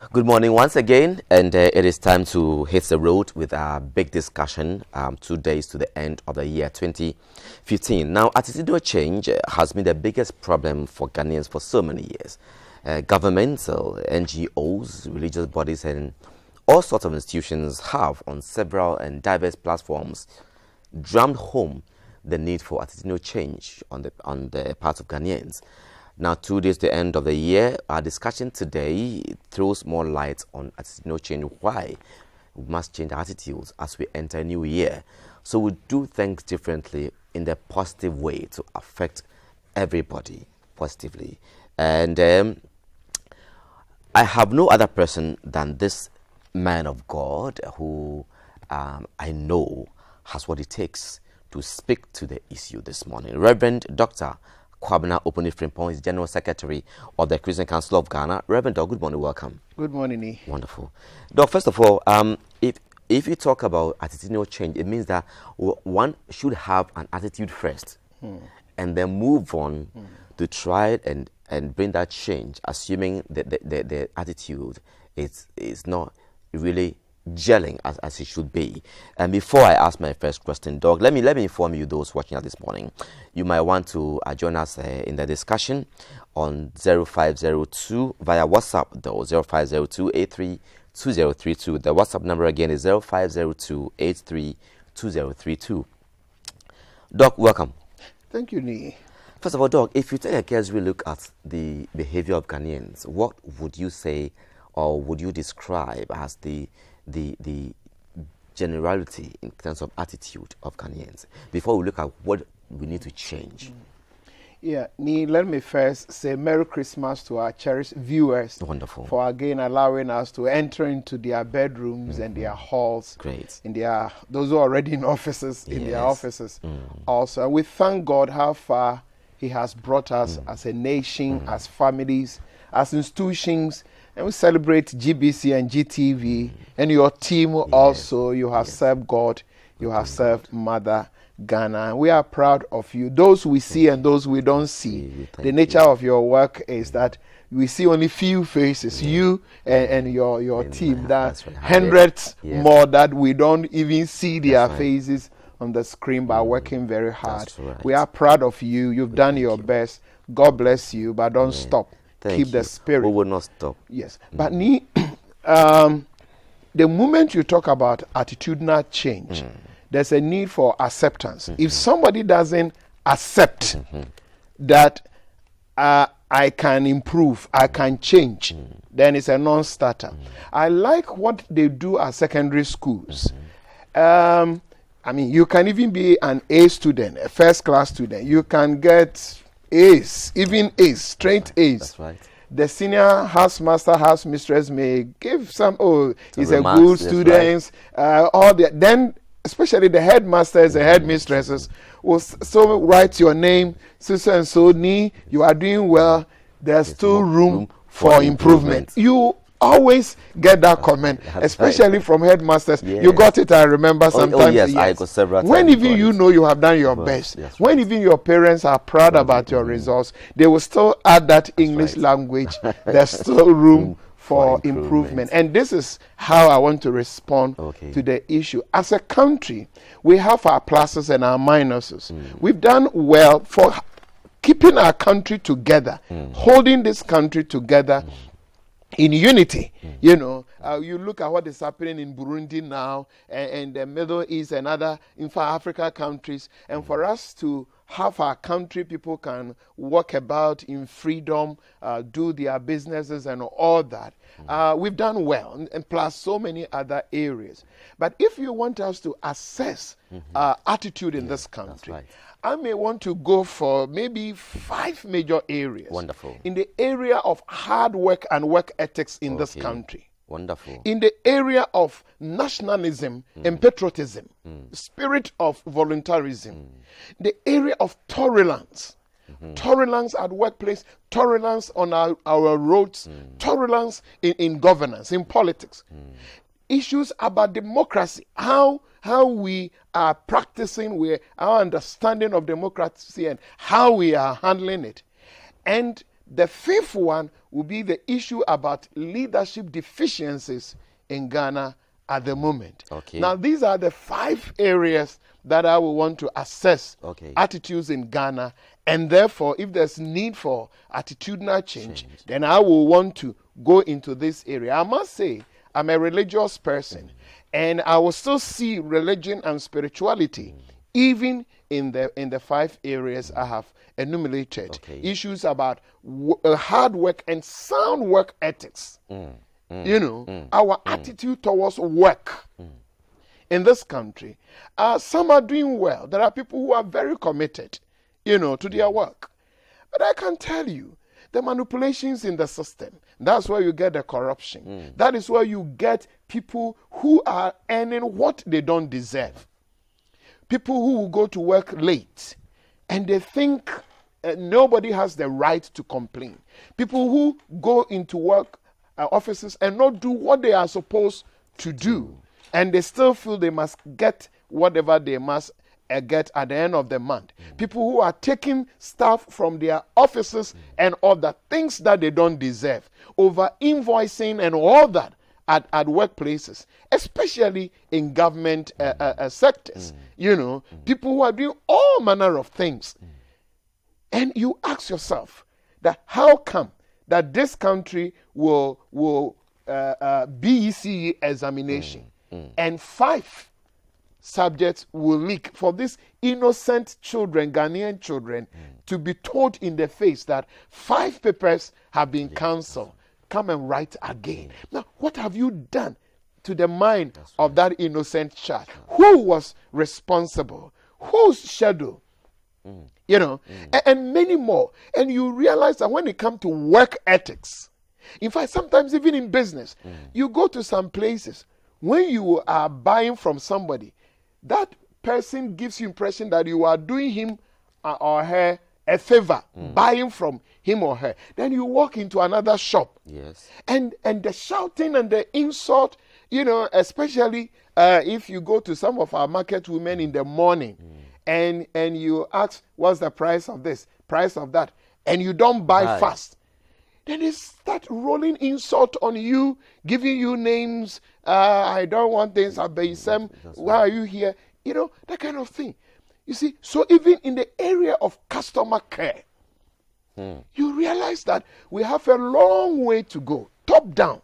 Good morning once again, and it is time to hit the road with our big discussion 2 days to the end of the year 2015. Now, attitudinal change has been the biggest problem for Ghanaians for so many years. Governmental, NGOs, religious bodies, and all sorts of institutions have, on several and diverse platforms, drummed home the need for attitudinal change on the part of Ghanaians. Now, 2 days to the end of the year, our discussion today throws more light on attitudinal change, why we must change attitudes as we enter a new year. So we do things differently in the positive way to affect everybody positively. And I have no other person than this man of God who I know has what it takes to speak to the issue this morning. Reverend Dr. Opuni-Frimpong is General Secretary of the Christian Council of Ghana. Reverend Doc, good morning, welcome. Good morning, E. Wonderful. Doc, first of all, if you talk about attitudinal change, it means that one should have an attitude first and then move on to try and bring that change, assuming that the attitude is not really gelling as it should be. And before I ask my first question, Doc, let me inform you, those watching us this morning, you might want to join us in the discussion on 0502 via WhatsApp, though 0502-832032. The WhatsApp number again is 0502-832032. Doc, welcome. Thank you, Nee. First of all, Doc, if you take a careful look at the behavior of Ghanaians, what would you say or would you describe as the generality in terms of attitude of Ghanaians before we look at what we need to change? Yeah, Nee, let me first say Merry Christmas to our cherished viewers. Wonderful. For again allowing us to enter into their bedrooms and their halls. Great. In their, those who are already in offices, in their offices also. And we thank God how far He has brought us as a nation, as families, as institutions. And we celebrate GBC and GTV and your team also. You have served God. You have served Mother Ghana. We are proud of you. Those we see and those we don't see. The nature of your work is that we see only few faces, you and your team. That hundreds more that we don't even see their faces on the screen by working very hard. We are proud of you. You've done your best. God bless you, but don't stop. Keep the spirit. We will not stop. Yes. But the moment you talk about attitudinal change, there's a need for acceptance. If somebody doesn't accept that I can improve, I can change, then it's a non-starter. I like what they do at secondary schools. I mean, you can even be an A student, a first-class student. You can get A's, even A's, straight A's. That's right. The senior house master, house mistress may give some, he's a remarks, good student, all that. Then, especially the headmasters and headmistresses will so write your name, so and so, Nee, you are doing well. There's still room for improvement. You always get that comment, especially from headmasters. You got it, I remember sometimes. Yes, I got several times. When even you know you have done your best, when even your parents are proud about your results, they will still add that English language. There's still room for improvement. And this is how I want to respond to the issue. As a country, we have our pluses and our minuses. We've done well for keeping our country together, holding this country together in unity. You know, you look at what is happening in Burundi now and the Middle East and other Africa countries, and for us to have our country, people can walk about in freedom, do their businesses and all that. We've done well, and plus so many other areas. But if you want us to assess attitude in this country, I may want to go for maybe 5 major areas. Wonderful. In the area of hard work and work ethics in this country. Wonderful. In the area of nationalism and patriotism, spirit of voluntarism. The area of tolerance. Tolerance at workplace, tolerance on our roads, tolerance in governance, in politics. Issues about democracy, how we are practicing our understanding of democracy and how we are handling it. And The fifth one will be the issue about leadership deficiencies in Ghana at the moment. Okay. Now, these are the 5 areas that I will want to assess okay. attitudes in Ghana, and therefore, if there's need for attitudinal change, then I will want to go into this area. I must say, I'm a religious person, and I will still see religion and spirituality even in the 5 areas I have enumerated. Okay. Issues about hard work and sound work ethics. Our attitude towards work in this country. Some are doing well. There are people who are very committed, to their work. But I can tell you, the manipulations in the system, that's where you get the corruption. That is where you get people who are earning what they don't deserve. People who will go to work late and they think nobody has the right to complain. People who go into work offices and not do what they are supposed to do, and they still feel they must get whatever they must get at the end of the month. People who are taking stuff from their offices and other things that they don't deserve, over invoicing and all that at workplaces, especially in government sectors. People who are doing all manner of things. And you ask yourself that how come that this country will BECE examination and 5 subjects will leak for these innocent children, Ghanaian children, to be told in the face that 5 papers have been cancelled. Come and write again. Now, what have you done to the mind of that innocent child? Who was responsible? Whose shadow? And many more. And you realize that when it comes to work ethics, in fact, sometimes even in business, you go to some places, when you are buying from somebody, that person gives you impression that you are doing him or her a favor, buying from him or her. Then you walk into another shop. Yes. And the shouting and the insult, especially if you go to some of our market women in the morning, and you ask, what's the price of this, price of that, and you don't buy fast, then they start rolling insult on you, giving you names. I don't want this. Why are you here? That kind of thing. You see, so even in the area of customer care, you realize that we have a long way to go, top down.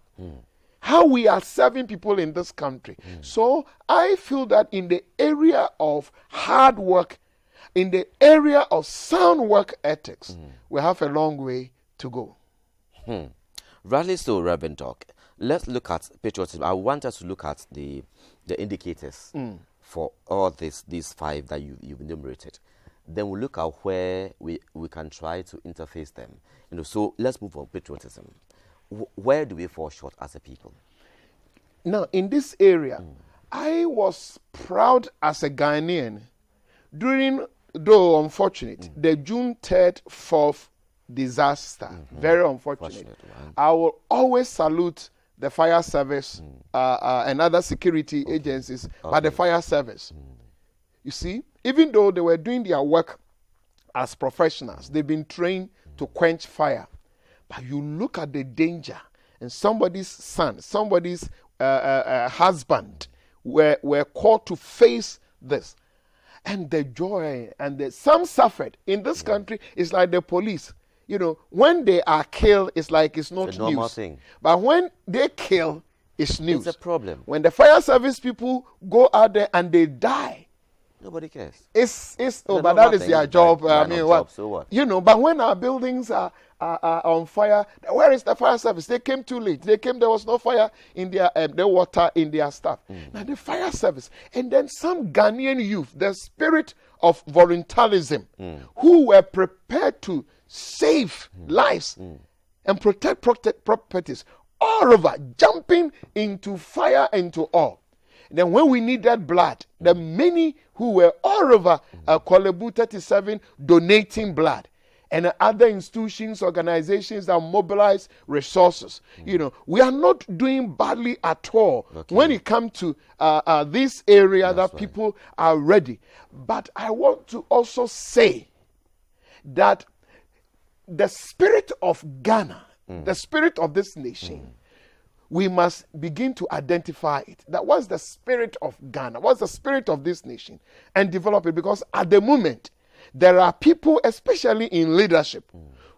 How we are serving people in this country. So I feel that in the area of hard work, in the area of sound work ethics, we have a long way to go. Rightly so, Reverend Doc. Let's look at patriotism. I want us to look at the indicators for all these 5 that you've enumerated. Then we'll look at where we can try to interface them. So let's move on patriotism. Where do we fall short as a people? Now, in this area, I was proud as a Ghanaian during, though unfortunate, the June 3rd, 4th disaster. Very unfortunate. I will always salute the fire service and other security agencies, but the fire service. You see, even though they were doing their work as professionals, they've been trained to quench fire. But you look at the danger, and somebody's son, somebody's husband were called to face this. And the joy and some suffered. In this country, it's like the police. When they are killed, it's like it's not a normal news. Thing. But when they kill, it's news. It's a problem. When the fire service people go out there and they die, nobody cares. But that is their job. What? So what? But when our buildings are on fire, where is the fire service? They came too late. There was no fire in their the water in their stuff. Now the fire service, and then some Ghanaian youth, the spirit of voluntarism, who were prepared to save lives and protect properties all over, jumping into fire and to all. Then when we needed blood, the many who were all over Kolebu 37 donating blood, and other institutions, organizations that mobilize resources. We are not doing badly at all when it comes to this area. That's that people are ready. But I want to also say that the spirit of Ghana, the spirit of this nation, we must begin to identify it. That what's the spirit of Ghana? What's the spirit of this nation? And develop it. Because at the moment, there are people, especially in leadership,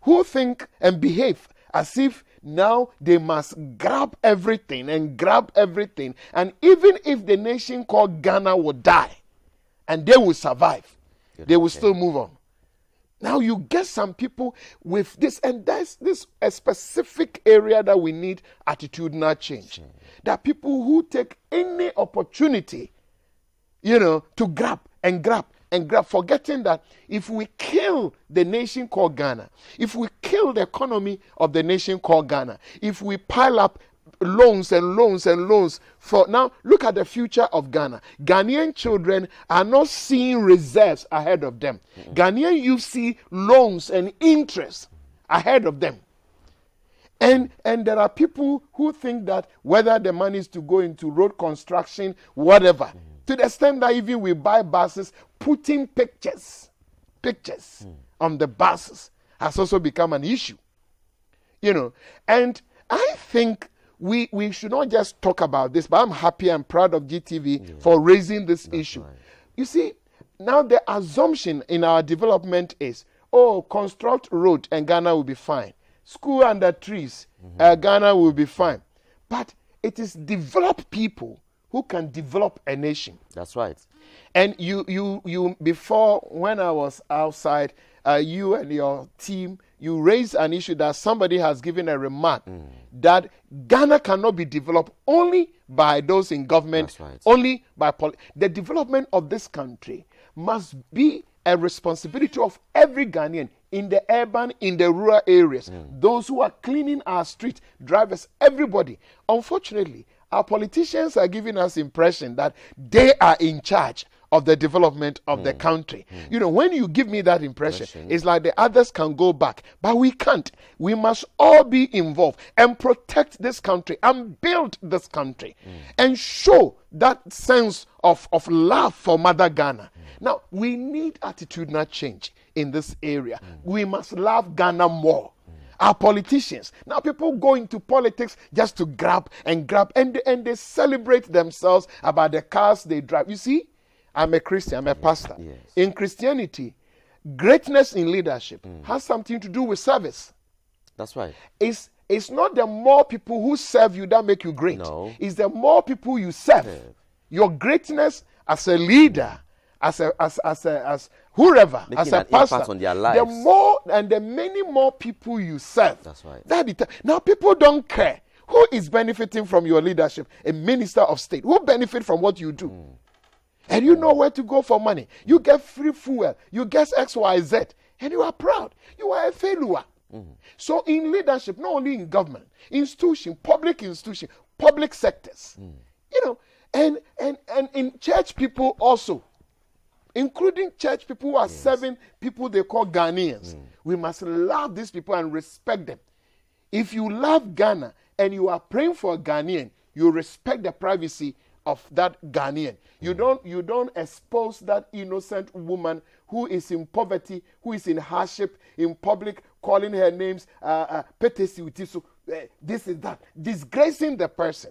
who think and behave as if now they must grab everything. And even if the nation called Ghana would die and they will survive, they will still move on. Now you get some people with this, and that's a specific area that we need attitudinal change. There are people who take any opportunity, to grab, forgetting that if we kill the nation called Ghana, if we kill the economy of the nation called Ghana, if we pile up loans for now, look at the future of Ghana. Ghanaian children are not seeing reserves ahead of them. Ghanaian youth see loans and interest ahead of them. And there are people who think that whether the money is to go into road construction, whatever, to the extent that even we buy buses, putting pictures on the buses has also become an issue. And I think we should not just talk about this, but I'm happy and proud of GTV for raising this issue. Right. You see, now the assumption in our development is, construct road and Ghana will be fine. School under trees, Ghana will be fine. But it is developed people who can develop a nation. That's right. And you before, when I was outside, you and your team, you raised an issue that somebody has given a remark that Ghana cannot be developed only by those in government, only by the development of this country must be a responsibility of every Ghanaian in the urban, in the rural areas, those who are cleaning our streets, drivers, everybody. Unfortunately, our politicians are giving us impression that they are in charge of the development of the country. When you give me that impression, it's like the others can go back, but we can't. We must all be involved and protect this country and build this country and show that sense of love for Mother Ghana. Now, we need attitudinal change in this area. We must love Ghana more. Our politicians, now people go into politics just to grab, and they celebrate themselves about the cars they drive. You see, I'm a Christian, I'm a pastor. Yes. In Christianity, greatness in leadership has something to do with service. That's right. It's not the more people who serve you that make you great. No. It's the more people you serve. Your greatness as a leader, as whoever, making as a an pastor, impact on their lives. the more and the many more people you serve. That's right. Now people don't care who is benefiting from your leadership. A minister of state who benefit from what you do. And you know where to go for money. You get free fuel. You get XYZ. And you are proud. You are a failure. So in leadership, not only in government, institution, public sectors, and in church people also, including church people who are serving people they call Ghanaians. We must love these people and respect them. If you love Ghana and you are praying for a Ghanaian, you respect the privacy of that Ghanaian. You don't expose that innocent woman who is in poverty, who is in hardship, in public, calling her names, this is that, disgracing the person.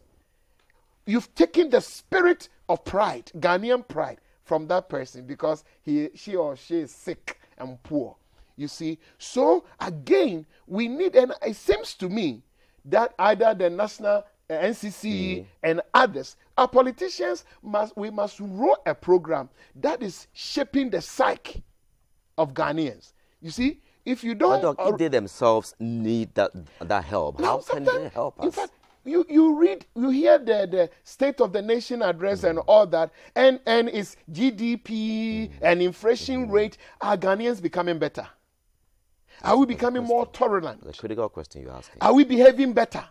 You've taken the spirit of pride, Ghanaian pride, from that person because she or she is sick and poor. You see? So again, we need, and it seems to me that either the national NCCE and others, our politicians we must roll a program that is shaping the psyche of Ghanaians. You see, if you don't, if they themselves need that help, how can they help us? In fact, you hear the State of the Nation address and all that, and its GDP and inflation rate. Are Ghanaians becoming better? Are we becoming more tolerant? The critical question you're asking. Are we behaving better?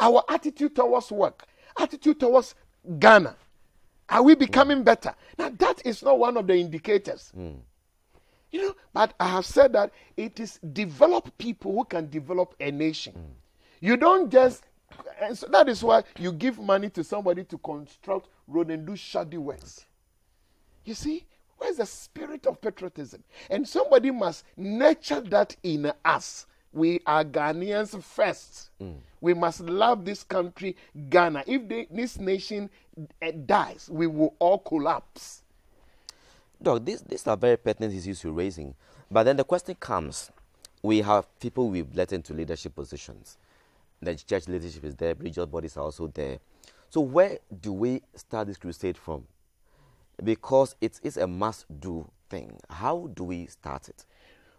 Our attitude towards work, attitude towards Ghana, are we becoming better? Now that is not one of the indicators. But I have said that it is developed people who can develop a nation. You don't just, and so that is why you give money to somebody to construct road and do shoddy works. You see, Where's the spirit of patriotism? And somebody must nurture that in us. We are Ghanaians first. We must love this country, Ghana. If this nation dies, we will all collapse. Doc, these are very pertinent issues you're raising. But then the question comes, we have people we've let into leadership positions. The church leadership is there, religious bodies are also there. So where do we start this crusade from? Because it is a must-do thing. How do we start it?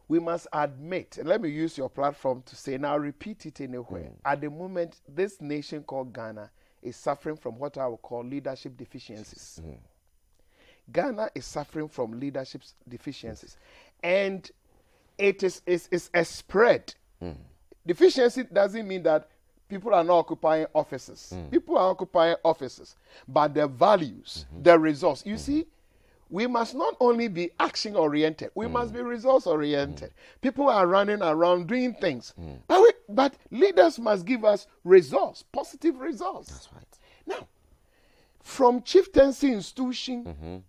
We must admit, and let me use your platform to say, now repeat it anywhere. At the moment, this nation called Ghana is suffering from what I would call leadership deficiencies. Ghana is suffering from leadership deficiencies. And it is a spread. Deficiency doesn't mean that people are not occupying offices. People are occupying offices. But the values, the results. You see, we must not only be action-oriented, we must be results-oriented. People are running around doing things. But leaders must give us results, positive results. That's right. Now, from chieftaincy institution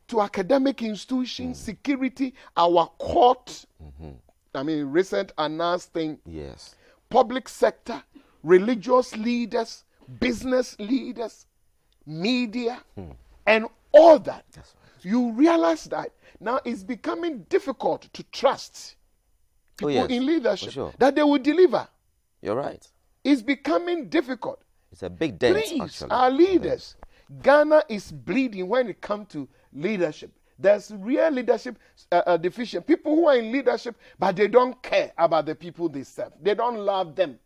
to academic institution, security, our court, I mean, recent announced thing, yes, public sector, religious leaders, business leaders, media, and all that. that's right. You realize that now it's becoming difficult to trust people in leadership, that they will deliver. You're right. It's becoming difficult. It's a big dent, Please, actually. our leaders, Ghana is bleeding when it comes to leadership. There's real leadership deficient. People who are in leadership, but they don't care about the people they serve. They don't love them.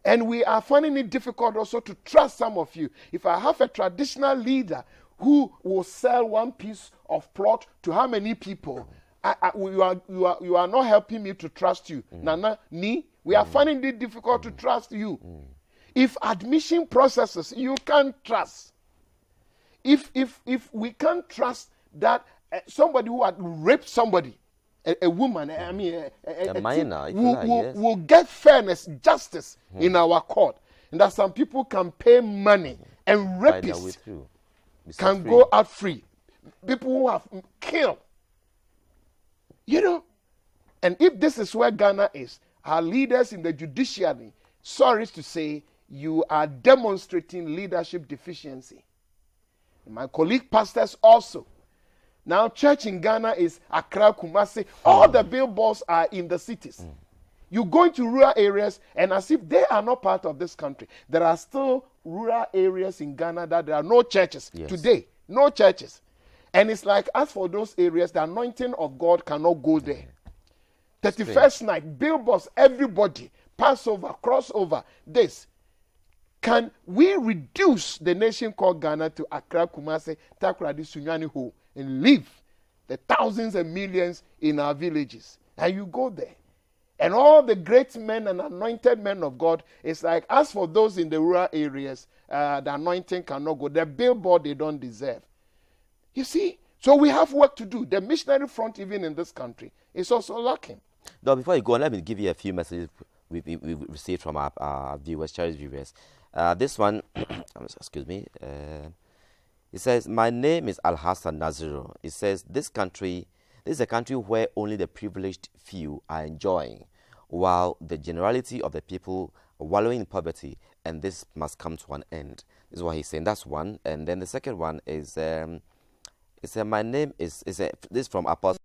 And we are finding it difficult also to trust some of you. If I have a traditional leader who will sell one piece of plot to how many people, you are not helping me to trust you. Nana, ni, we are finding it difficult to trust you. If admission processes, you can't trust. If we can't trust that somebody who had raped somebody, a woman, I mean, a minor, will get fairness, justice in our court, and that some people can pay money and rapists can go out free. People who have killed, you know. And if this is where Ghana is, our leaders in the judiciary, sorry to say, you are demonstrating leadership deficiency. My colleague pastors also. Now, church in Ghana is Accra, Kumasi. All the billboards are in the cities. You go into rural areas, and as if they are not part of this country, there are still rural areas in Ghana that there are no churches today. No churches. And it's like, as for those areas, the anointing of God cannot go there. 31st night, billboards, everybody, Passover, crossover, this. Can we reduce the nation called Ghana to Accra, Kumasi, Takoradi, Sunyani Ho, and leave the thousands and millions in our villages? And you go there. And all the great men and anointed men of God, it's like, as for those in the rural areas, the anointing cannot go. The billboard they don't deserve. You see? So we have work to do. The missionary front, even in this country, is also lacking. Now, before you go on, let me give you a few messages we received from our viewers, cherished viewers. This one, excuse me, it says, my name is Al-Hassan Naziro. It says, this is a country where only the privileged few are enjoying, while the generality of the people are wallowing in poverty, and this must come to an end. This is what he's saying. That's one. And then the second one is, my name is this is from Apostle.